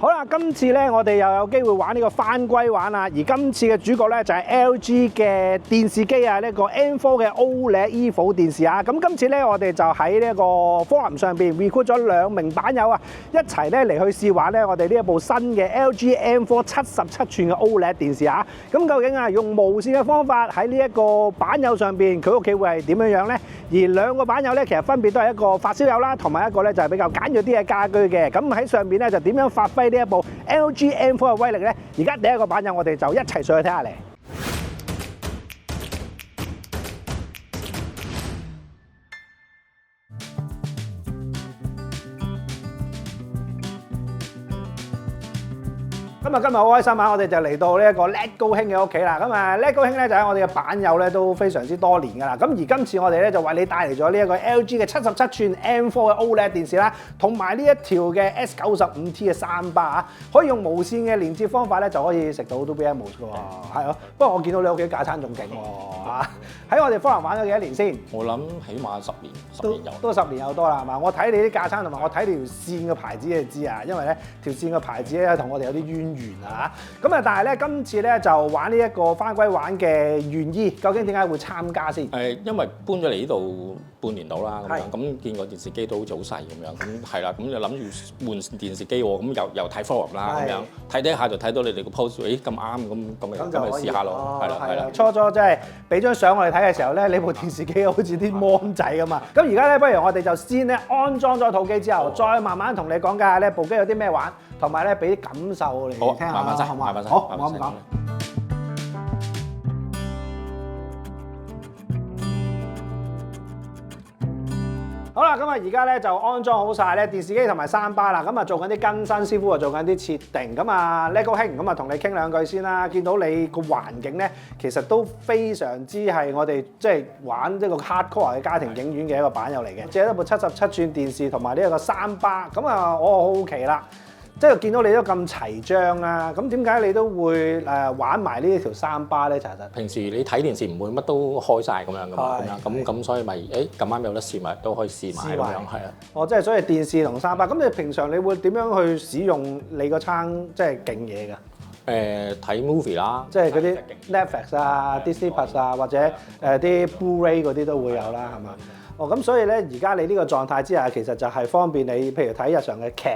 好啦，今次咧我哋又有機會玩呢個翻歸玩啦，而今次嘅主角咧就係 LG 嘅電視機啊，呢個 M4 嘅 OLED Evo 電視啊。咁今次咧我哋就喺呢一個 forum 上邊 recruit 咗2名版友啊，一齊咧嚟去試玩咧我哋呢一部新嘅 LG M4 77寸嘅 OLED 電視啊。咁究竟啊用無線嘅方法喺呢一個版友上邊，佢屋企會係點樣樣咧？而2個版友咧其實分別都係一個發燒友啦，同埋一個咧就係比較簡約啲嘅家居嘅。咁喺上邊咧就點樣發揮呢一部 LG M4 嘅威力咧？而家第一個版友我哋就一齊上去睇下嚟。今日好開心啊！我哋就嚟到呢一個叻高兄嘅屋企啦。咁啊，叻高兄咧就喺我哋嘅版友咧都非常之多年㗎啦。咁而今次我哋咧就為你帶嚟咗呢一個 LG 嘅77寸 M4 嘅 OLED 電視啦，同埋呢一條嘅 S95T 嘅3巴啊，可以用無線嘅連接方法咧就可以食到 Dolby Atmos 㗎喎。係咯，不過我見到你屋企架撐仲勁喎嚇。喺我哋 forum 玩咗幾多年先？我諗起碼10年有。都10年有多啦，係嘛？我睇你啲架撐同埋我睇你條線嘅牌子你就知啊，因為咧條線嘅牌子咧同我哋有啲淵源啊。咁啊，但係咧今次咧就玩呢一個翻歸玩嘅原意，究竟點解會參加先？因為搬咗嚟呢度半年到啦，咁樣咁見個電視機都好似好細咁樣，咁係啦，咁就諗住換電視機喎，咁又睇 forum 啦，咁樣睇下就睇到你哋個 post， 咦咁啱咁咪試下咯，係啦。初即係俾張相我哋睇嘅時候咧，你部電視機好似啲芒仔咁啊！咁而家咧，不如我哋就先咧安裝咗套機之後，再慢慢同你講解下呢部機有啲咩玩，同埋咧俾啲感受嚟聽下。慢慢好嘛？好，我咁講。好啦，咁啊而家咧就安裝好晒咧電視機同埋3巴啦，咁啊做緊啲更新，師傅啊做緊啲設定，咁啊叻高兄咁啊同你傾2句先啦。見到你個環境咧，其實都非常之係我哋即係玩一個 hardcore 嘅家庭影院嘅一個版友嚟嘅，借一部77寸電視同埋呢一個3巴，咁啊我好奇啦。即係見到你都咁齊張啦，咁點解你都會玩埋呢一條3巴咧？查實平時你睇電視唔會乜都開晒咁樣噶嘛，咁所以咪咁啱有得試咪都可以試埋咁樣，係啊。哦，即係所以電視同3巴，咁你平常你會點樣去使用你個撐即係勁嘢㗎？睇 movie 啦，即係嗰啲 Netflix 啊、Disney Plus 啊，或者啲 Blu-ray 嗰啲都會有啦，係嘛？哦，咁所以咧，而家你呢個狀態之下，其實就係方便你，譬如睇日常嘅劇，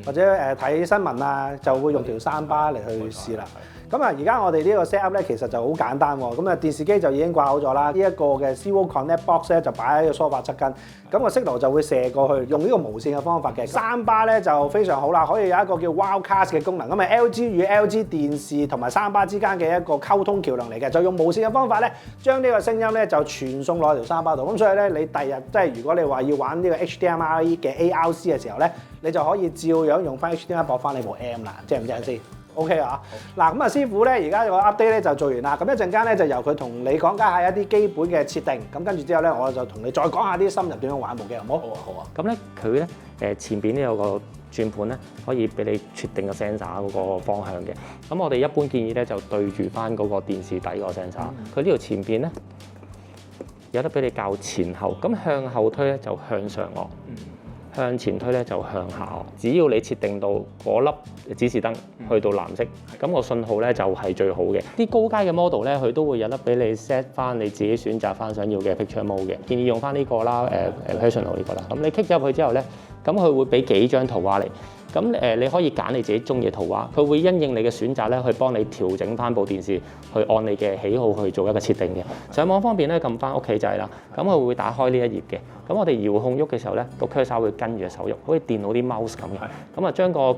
或者睇新聞啊，就會用條3巴嚟去試啦。咁啊，而家我哋呢個 set up 咧，其實就好簡單喎。咁啊，電視機就已經掛好咗啦。呢一個嘅 Zero Connect Box 咧，就擺喺個梳化側跟，咁個 signal 就會射過去，用呢個無線嘅方法嘅。3巴咧就非常好啦，可以有一個叫 Wildcast 嘅功能。咁啊，LG 與 LG 電視同埋3巴之間嘅一個溝通橋梁嚟嘅，就用無線嘅方法咧，將呢個聲音咧就傳送落條3巴度。咁所以咧，你第日即係如果你話要玩呢個 HDMI 嘅 ARC 嘅時候咧，你就可以照樣用翻 HDMI 駁翻你部 M 啦，正唔正先？OK 啊，嗱咁啊師傅咧，而家個 update 咧就做完啦，咁一陣間咧就由佢同你講解下一啲基本嘅設定，咁跟住之後咧我就同你再講下啲深入點樣玩部機，好唔好？好啊。咁咧佢咧前邊咧有個轉盤咧，可以俾你設定個 sensor 嗰個方向嘅。咁我哋一般建議咧就對住翻嗰個電視底個 sensor，佢呢度前邊咧有得俾你校前後，咁向後推咧就向上落。向前推咧就向下，只要你設定到嗰粒指示燈去到藍色，咁個信號咧就係最好嘅。啲高階嘅 model 咧，佢都會有得俾你 set 翻你自己選擇翻想要嘅 picture mode 嘅。建議用翻呢個啦，personal 呢個啦。咁你 click 咗入去之後咧，咁佢會俾幾張圖畫嚟。咁你可以揀你自己中意嘅圖畫，佢會因應你嘅選擇咧，去幫你調整翻部電視，去按你嘅喜好去做一個設定嘅。上網方面咧，撳翻屋企掣啦，咁佢會打開呢一頁嘅。咁我哋遙控喐嘅時候咧，個 cursor 會跟住隻手喐，好似電腦啲 mouse 咁嘅。咁啊，將個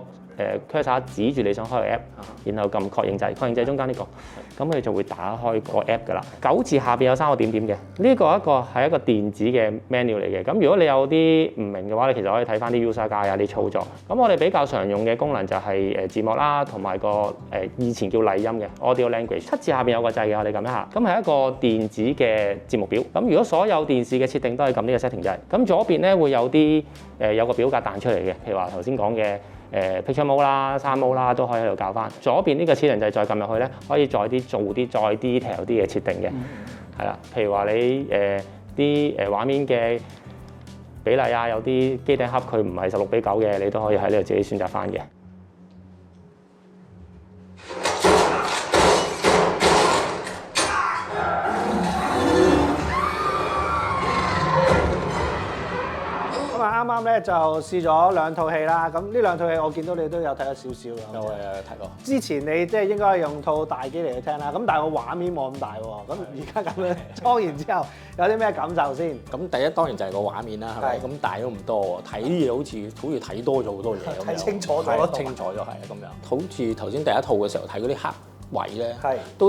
cursor 指住你想開嘅 app，然後撳確認掣，確認掣中間呢個，咁佢就會打開個 app 㗎啦。9字下邊有3個點點嘅，呢個係一個電子嘅 menu 嚟嘅。咁如果你有啲唔明嘅話，你其實可以睇翻啲 user guide 啊啲操作。咁我哋比較常用嘅功能就係字幕啦，同埋個以前叫麗音嘅 audio language。7字下邊有個掣嘅，我哋撳一下。咁係一個電子嘅節目表。咁如果所有電視嘅設定都係撳呢個 setting 掣，咁左邊咧會有啲有個表格彈出嚟嘅，譬如話頭先講嘅。picture mode 啦、3 mode 啦都可以喺度校翻。左邊呢個設定掣再撳入去咧，可以做啲再 detail 啲嘅設定嘅，係啦。譬如話你啲畫面嘅比例啊，有啲機頂盒佢唔係16:9嘅，你都可以喺呢度自己選擇翻嘅。啱咧就試咗兩套戲啦。咁呢兩套戲我見到你都有睇咗少少㗎。有睇過。之前你即係應該用套大機嚟去聽啦。咁但係個畫面冇咁大喎。咁而家咁樣裝完之後，有啲咩感受先？咁第一當然就係個畫面啦，係咪？咁大咗咁多喎，睇嘢好似睇多咗好多嘢咁樣。睇清楚咗，清楚咗係咁樣。好似頭先第一套嘅時候睇嗰啲黑位咧，都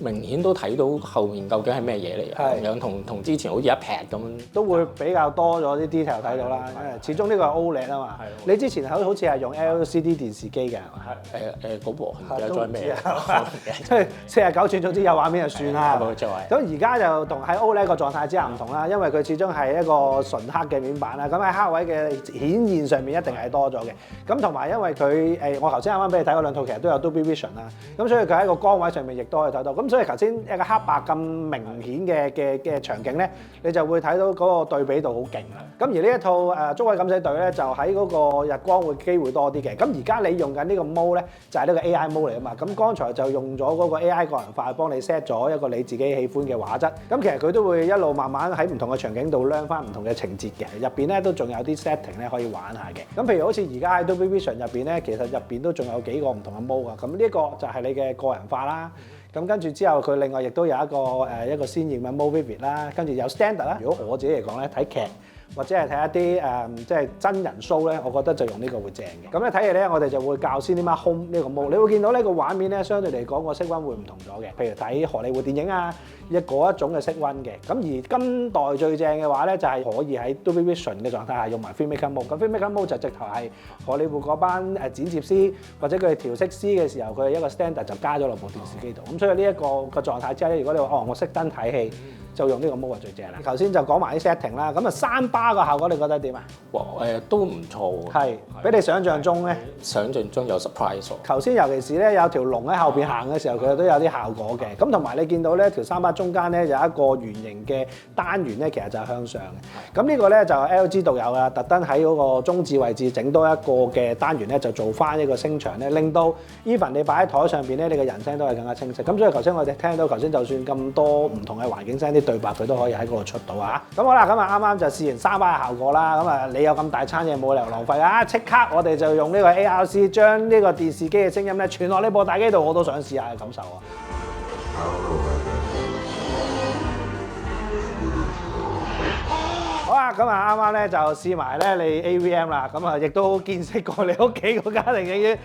明顯都睇到後面究竟係咩嘢嚟嘅，咁樣同之前好似一劈咁，都會比較多咗啲 detail 睇到啦。因為始終呢個係 OLED 啊嘛。你之前好似係用 LCD 電視機嘅係嘛？嗰部唔記得咗係咩？即係49寸，總之有畫面就算啦。冇錯係。咁而家就同喺 OLED 個狀態之下唔同啦，因為佢始終係一個純黑嘅面板啦。咁喺黑位嘅顯現上面一定係多咗嘅。咁同埋因為佢我頭先啱啱俾你睇嗰兩套其實都有 Dolby Vision 啦。咁所以佢喺個光位上面亦都可以睇到。咁所以頭先一個黑白咁明顯嘅場景咧，你就會睇到嗰個對比度好勁啦。咁而呢一套《捉鬼敢死隊》咧，就喺嗰個日光會機會多啲嘅。咁而家你用緊呢個 mode 咧，就係呢個 AI mode 嚟啊嘛。咁剛才就用咗嗰個 AI 個人化幫你 set 咗一個你自己喜歡嘅畫質。咁其實佢都會一路慢慢喺唔同嘅場景度 learn 翻唔同嘅情節嘅。入邊咧都仲有啲 setting 咧可以玩下嘅。咁譬如好似而家喺 Dolby Vision 入邊咧，其實入邊都仲有幾個唔同嘅 mode 啊。咁呢一個就係你嘅個人化啦。咁跟住之後，佢另外亦都有一個鮮豔嘅 Mode Vivid 啦，跟住有 Standard 啦。如果我自己嚟講咧，睇劇或者係睇一啲即係真人 show 咧，我覺得就用呢個會正嘅。咁咧睇嘢咧，我哋就會教 Cinema Home 呢個 mode。你會見到呢個畫面咧，相對嚟講個色溫會唔同咗嘅。譬如睇荷里活電影啊，嗰一種嘅色溫嘅。咁而今代最正嘅話咧，就係可以喺 Dolby Vision 嘅狀態下用埋 Filmmaker Mode。咁 Filmmaker Mode 就直頭係荷里活嗰班剪接師或者佢哋調色師嘅時候，佢係一個 Standard 就加咗落部電視機度。咁所以呢一個狀態之下咧，如果你話我熄燈睇戲，就用呢個 mode 係最正啦。頭先就講埋啲 setting 啦，咁啊3巴個效果你覺得點啊？都唔錯喎。係，比你想象中咧。想象中有 surprise 喎。頭先尤其是咧有條龍喺後邊行嘅時候，佢都有啲效果嘅。咁同埋你見到咧條3巴中間咧有一個圓形嘅單元咧，其實就係向上嘅。咁呢個咧就 LG 獨有啦，特登喺嗰個中置位置整多一個嘅單元咧，就做翻一個聲場咧，令到 even 你擺喺台上邊咧，你嘅人聲都係更加清晰。咁所以頭先我哋聽到頭先就算咁多唔同嘅環境聲啲對白，佢都可以喺嗰度出到啊！咁好啦，咁啊啱啱就試完3巴嘅效果啦。咁啊你有咁大餐嘢冇理由浪費啊！即刻我哋就用呢個 ARC 將呢個電視機嘅聲音咧傳落呢部大機度，我都想試下嘅感受啊！好啦，咁啊啱啱咧就試埋咧你 AVM 啦，咁啊亦都見識過你屋企嗰家庭影院。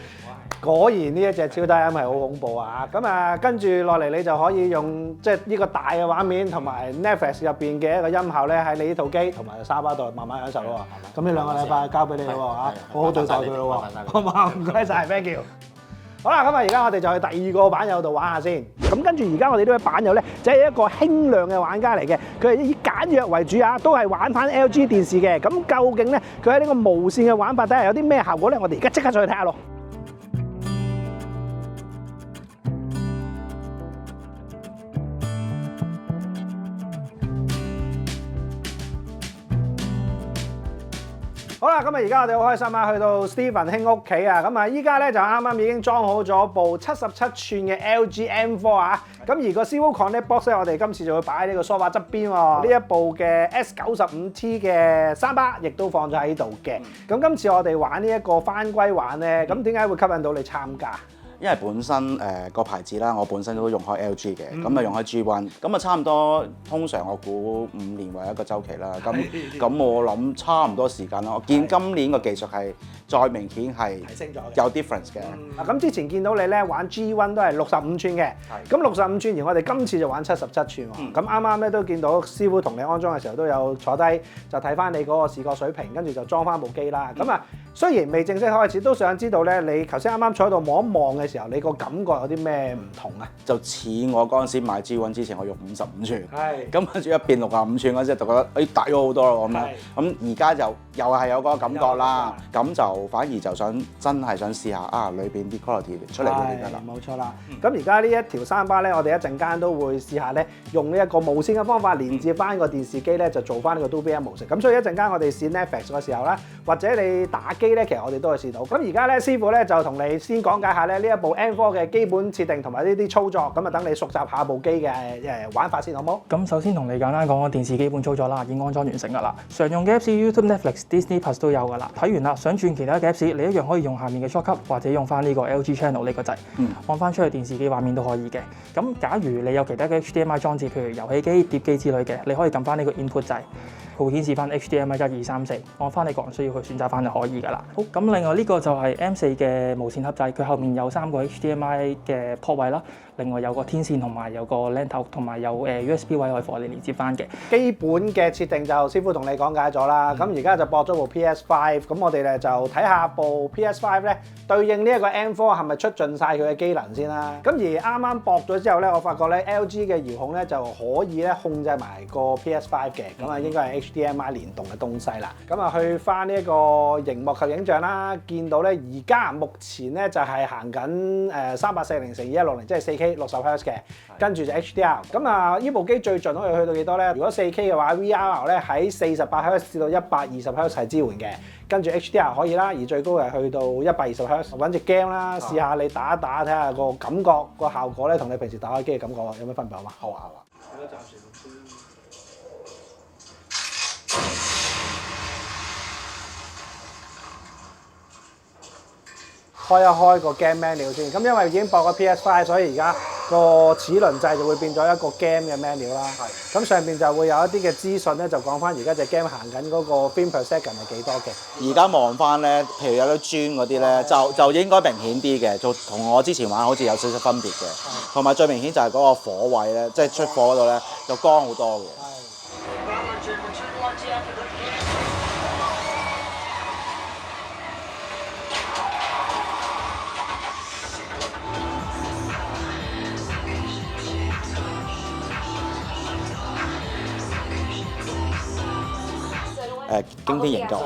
果然呢一隻超低音係好恐怖啊！咁啊跟住落嚟你就可以用即係呢個大嘅畫面同埋 Netflix 入邊嘅一個音效咧，喺你呢套機同埋3巴度慢慢享受咯喎。咁呢2個禮拜交俾你咯喎嚇，好好對待佢咯喎。好嘛，唔該晒 ，thank you。好啦，咁啊而家我哋就去第2個版友度玩下先。咁跟住而家我哋呢位版友咧，就係一個輕量嘅玩家嚟嘅，佢係以簡約為主啊，都係玩翻 LG 電視嘅。咁究竟咧佢喺呢個無線嘅玩法底下有啲咩效果咧？我哋而家即刻上去睇下咯。好啦，咁啊而家我哋好開心啊，去到 Stephen 兄屋企啊，咁啊依家咧就啱啱已經裝好咗部77寸嘅 LG M4 啊，咁而個 CV Connect Box 咧，我哋今次就會擺喺呢個梳化側邊喎。呢一部嘅 S95T 嘅3巴亦都放咗喺度嘅。咁今次我哋玩呢一個翻歸玩咧，咁點解會吸引到你參加？因為本身個牌子啦，我本身都用開 LG 嘅，咁啊用開 G1，咁啊差唔多，通常我估5年為一個週期啦。咁我諗差唔多時間啦。我見今年個技術係再明顯係提升咗嘅，有 difference 嘅。咁之前見到你咧玩 G1 都係65寸嘅，咁65寸而我哋今次就玩77寸喎。咁啱啱咧都見到師傅同你安裝嘅時候都有坐低就睇翻你嗰個視覺水平，跟住就裝翻部機啦。咁啊雖然未正式開始，都想知道咧你頭先啱啱坐喺度望一望嘅時候，你個感覺有啲咩唔同啊？就似我嗰陣時買 G1 之前，我用55寸，係咁跟住一變65寸嗰陣，就覺得大咗好多咯咁樣。咁而家就又係有嗰個感覺啦，咁就反而就真係想試下啊裏邊啲 quality 出嚟會點㗎啦。冇錯啦。咁而家呢一條3巴咧，我哋一陣間都會試下咧，用呢一個無線嘅方法連接翻個電視機咧，就做翻呢個 Dolby 模式。咁所以一陣間我哋試 Netflix 嘅時候咧，或者你打機咧，其實我哋都可以試到。咁而家咧師傅咧就同你先講解下咧呢一部 N4 嘅基本設定同埋呢啲操作，咁啊等你熟習下部機嘅玩法先，好冇？咁首先同你簡單講個電視基本操作啦，已經安裝完成㗎啦。常用嘅 Apps YouTube、Netflix、Disney Plus 都有㗎啦。睇完啦，想轉其他嘅 Apps，你一樣可以用下面嘅 shortcut 或者用翻呢個 LG Channel 呢個掣，按翻出去電視機畫面都可以嘅。咁假如你有其他嘅 HDMI 裝置，譬如遊戲機、碟機之類嘅，你可以撳翻呢個 input 掣。佢會顯示翻 HDMI 1、2、3、4，按翻你個人需要去選擇翻就可以㗎啦。好，咁另外呢個就係 M4 嘅無線盒掣，佢後面有3個 HDMI 嘅 port 位啦，另外有個天線同埋有個 LAN 頭，同埋有USB 位可以幫你連接翻嘅。基本嘅設定就師傅同你講解咗啦。咁而家就駁咗部 PS5，咁我哋咧就睇下部 PS5 咧對應呢一個 M4係咪出盡晒佢嘅機能先啦。咁而啱啱駁咗之後咧，我發覺咧 LG 嘅遙控咧就可以咧控制埋個 PS5 嘅，咁啊應該係HDMI 連動嘅東西啦。咁啊去翻呢一個熒幕及影像啦，見到咧而家目前咧就係行緊340×2160，即係 4K 60Hz 嘅，跟住就 HDR。咁啊呢部機最盡可以去到幾多咧？如果 4K 嘅話 ，VR 咧喺48Hz 至到120Hz 係支援嘅，跟住 HDR 可以啦，而最高係去到120Hz。揾隻 game 啦，試下你打一打睇下個感覺個效果咧，同你平時打開機嘅感覺有咩分別啊嘛？好啊，好啊。開一開個 game menu 先，咁因為已經駁咗 PS5，所以而家個齒輪掣就會變咗一個 game 嘅 menu 啦。係。咁上邊就會有一啲嘅資訊咧，就講翻而家隻 game 行緊嗰個 frame per second 係幾多嘅。而家望翻咧，譬如有啲磚嗰啲咧，就應該明顯啲嘅，就同我之前玩好似有少少分別嘅。同埋最明顯就係嗰個火位咧，即係出火嗰度咧，就光好多嘅。經典營救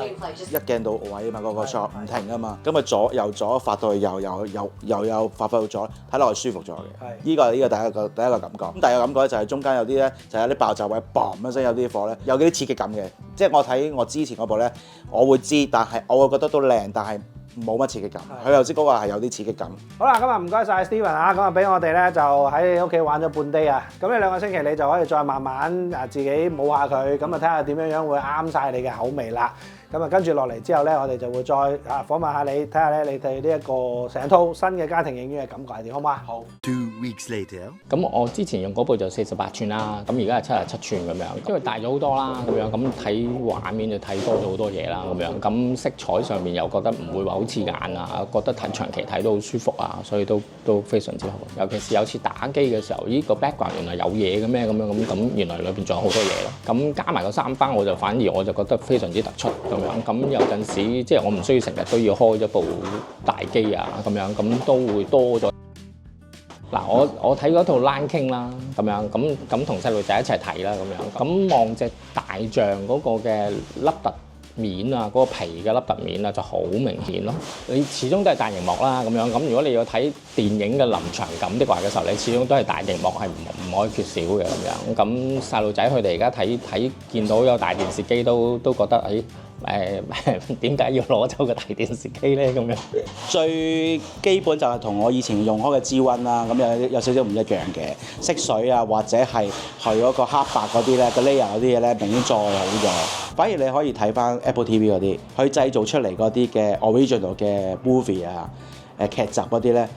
一鏡到位啊嘛，個 shot 唔停啊嘛，咁啊由左發到去右有發揮到左，睇落去舒服咗嘅。呢個第一個感覺。咁第二個感覺咧就係中間有啲咧就有啲爆炸位，boom一聲有啲火咧，有啲刺激感嘅。即係我睇我之前嗰部咧，我會知，但係我會覺得都靚，但係冇乜刺激感。佢又知嗰個係有啲刺激感。好啦，今日唔該晒 Steven 啊，咁啊俾我哋咧就喺你屋企玩咗半 day 啊，咁呢2個星期你就可以再慢慢自己摸下佢，咁啊睇下點樣會啱晒你嘅口味啦。咁啊跟住落嚟之後咧，我哋就會再訪問下你，睇下咧你對呢一個成套新嘅家庭影院嘅感覺係點，好嗎？好。2 weeks later，咁我之前用嗰部就48寸啦，咁而家係77寸咁樣，因為大咗好多啦，咁樣咁睇畫面就睇多咗好多嘢啦，咁樣咁色彩上面又覺得唔會話好刺眼啊，覺得睇長期睇都好舒服啊，所以都非常之好。尤其是有次打機嘅時候，呢個 background 原來有嘢嘅咩咁樣咁原來裏邊仲有好多嘢咯。咁加埋個3班，我就覺得非常之突出咁樣。咁有陣時即係我唔需要成日都要開一部大機啊，咁樣咁都會多咗。嗱，我睇嗰套《Lion King》啦，咁樣咁同細路仔一齊睇啦，咁樣咁望隻大象嗰個嘅凹凸面啊，嗰個皮嘅凹凸面啊就好明顯咯。你始終都係大螢幕啦，咁樣咁如果你要睇電影嘅臨場感的話嘅時候，你始終都係大螢幕係唔可以缺少嘅咁樣。咁細路仔佢哋而家睇見到有大電視機都覺得點解要攞走個大電視機咧？咁樣最基本就係同我以前用開嘅G1啦，咁有少少唔一樣嘅色水啊，或者係佢嗰個黑白嗰啲咧，個 layer 嗰啲嘢咧，明顯再好咗。反而你可以睇翻 Apple TV 嗰啲，佢製造出嚟嗰啲嘅 original 嘅 movie 啊，劇集嗰啲咧，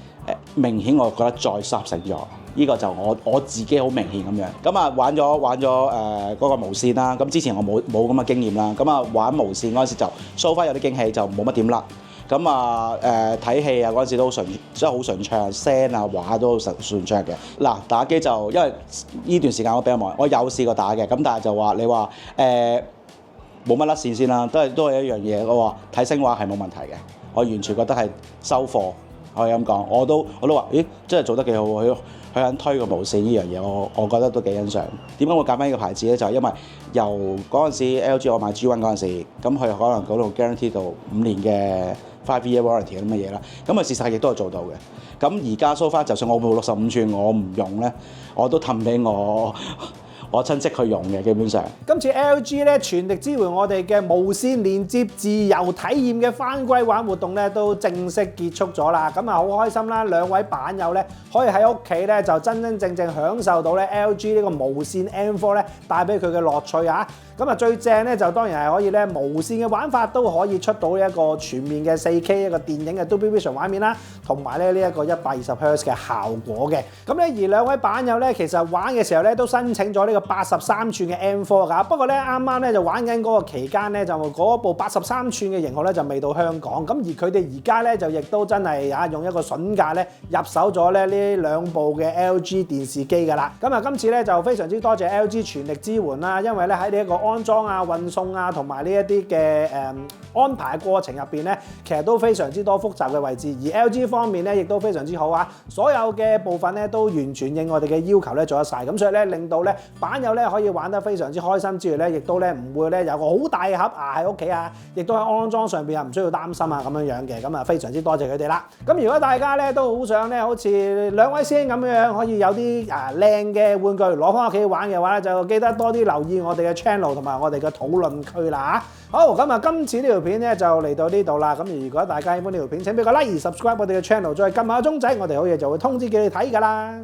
明顯我覺得再濕性咗。呢個就我自己好明顯咁樣，咁啊玩咗嗰個無線啦，咁之前我冇咁嘅經驗啦，咁啊玩無線嗰陣時就 so far 有啲驚喜，就冇乜點甩，咁啊睇戲啊嗰陣時都真係好順暢，聲啊畫都順暢嘅。嗱打機就因為呢段時間我比較忙，我有試過打嘅，咁但係就話你話冇乜甩線先啦，都係一樣嘢，我話睇聲畫係冇問題嘅，我完全覺得係收貨，可以咁講，我都話咦真係做得幾好喎。佢肯推個無線呢樣嘢，我覺得都幾欣賞。點解我揀翻呢個牌子咧？就係因為由嗰陣時 LG 我買 G1 嗰陣時，咁佢可能嗰度 guarantee 到5年嘅 5-year warranty 咁嘅嘢啦。咁啊事實亦都係做到嘅。咁而家 so far 就算我部65寸我唔用咧，我都氹俾我我親戚去用嘅，基本上。今次 LG 咧全力支援我哋嘅無線連接自由體驗嘅返歸玩活動咧都正式結束咗啦，咁啊好開心啦！兩位版友咧可以喺屋企咧就真正享受到咧 LG 呢個無線 M4 咧帶俾佢嘅樂趣啊！咁啊最正咧就當然係可以咧無線嘅玩法都可以出到一個全面嘅 4K 一個電影嘅 Dolby Vision 畫面啦，同埋咧呢一個120Hz 嘅效果嘅。咁咧而兩位版友咧其實玩嘅時候咧都申請咗呢個83寸嘅 M4 㗎，不過咧啱啱咧就玩緊嗰個期間咧就嗰部83寸嘅型號咧就未到香港，咁而佢哋而家咧就亦都真係用一個筍價咧入手咗咧呢兩部嘅 LG 電視機㗎啦。咁啊今次咧就非常之多謝 LG 全力支援啦，因為咧喺呢一個安裝啊、運送啊同埋呢一啲嘅安排過程入邊咧，其實都非常之多複雜嘅位置，而 LG 方面咧亦都非常之好啊，所有嘅部分咧都完全應我哋嘅要求咧做得晒，咁所以咧令到咧版友咧可以玩得非常之開心之餘咧，亦都咧唔會咧有個好大嘅盒喺屋企啊，亦都喺安裝上邊啊唔需要擔心啊咁樣嘅，咁啊非常之多謝佢哋啦。咁如果大家咧都好想咧好似兩位師兄咁樣可以有啲靚嘅玩具攞翻屋企玩嘅話咧，就記得多啲留意我哋嘅 channel 同埋我哋嘅討論區啦嚇。好，咁啊今次呢條片咧就嚟到呢度啦。咁如果大家喜歡呢條片，請俾個 like、subscribe 我哋嘅 channel，再撳下鐘仔，我哋好嘢就會通知叫你睇㗎啦。